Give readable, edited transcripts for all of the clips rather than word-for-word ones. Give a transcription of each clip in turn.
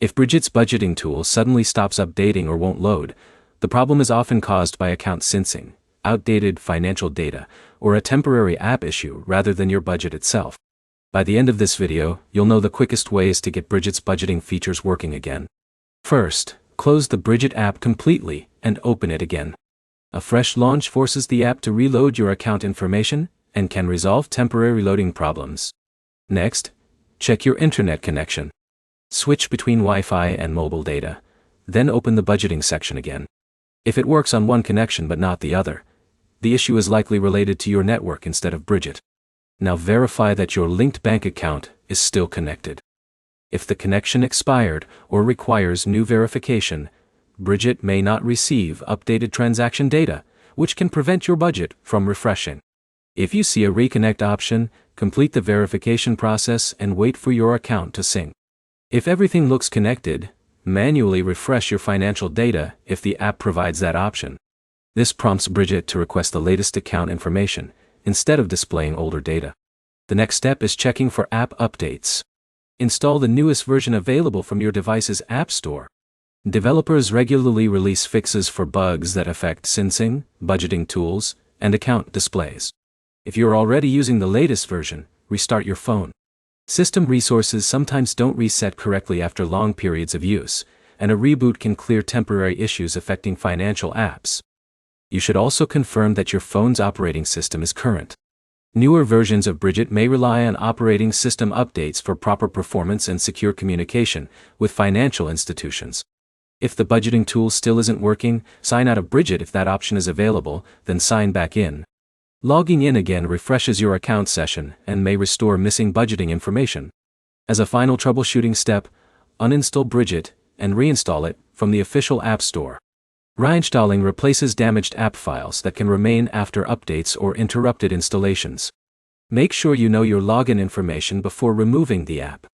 If Brigit's budgeting tool suddenly stops updating or won't load, the problem is often caused by account syncing, outdated financial data, or a temporary app issue rather than your budget itself. By the end of this video, you'll know the quickest ways to get Brigit's budgeting features working again. First, close the Brigit app completely and open it again. A fresh launch forces the app to reload your account information and can resolve temporary loading problems. Next, check your internet connection. Switch between Wi-Fi and mobile data, then open the budgeting section again. If it works on one connection but not the other, the issue is likely related to your network instead of Brigit. Now verify that your linked bank account is still connected. If the connection expired or requires new verification, Brigit may not receive updated transaction data, which can prevent your budget from refreshing. If you see a reconnect option, complete the verification process and wait for your account to sync. If everything looks connected, manually refresh your financial data if the app provides that option. This prompts Brigit to request the latest account information, instead of displaying older data. The next step is checking for app updates. Install the newest version available from your device's app store. Developers regularly release fixes for bugs that affect syncing, budgeting tools, and account displays. If you're already using the latest version, restart your phone. System resources sometimes don't reset correctly after long periods of use, and a reboot can clear temporary issues affecting financial apps. You should also confirm that your phone's operating system is current. Newer versions of Brigit may rely on operating system updates for proper performance and secure communication with financial institutions. If the budgeting tool still isn't working, sign out of Brigit if that option is available, then sign back in. Logging in again refreshes your account session and may restore missing budgeting information. As a final troubleshooting step, uninstall Brigit and reinstall it from the official App Store. Reinstalling replaces damaged app files that can remain after updates or interrupted installations. Make sure you know your login information before removing the app.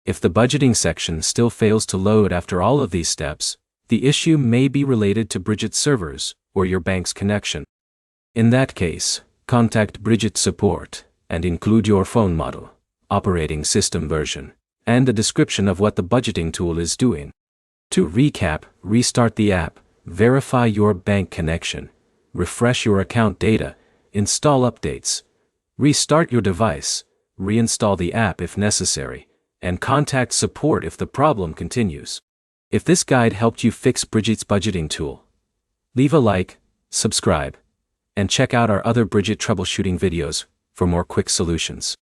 If the budgeting section still fails to load after all of these steps, the issue may be related to Brigit servers or your bank's connection. In that case, contact Brigit support and include your phone model, operating system version, and a description of what the budgeting tool is doing. To recap, restart the app, verify your bank connection, refresh your account data, install updates, restart your device, reinstall the app if necessary, and contact support if the problem continues. If this guide helped you fix Brigit's budgeting tool, leave a like, subscribe, and check out our other Brigit troubleshooting videos for more quick solutions.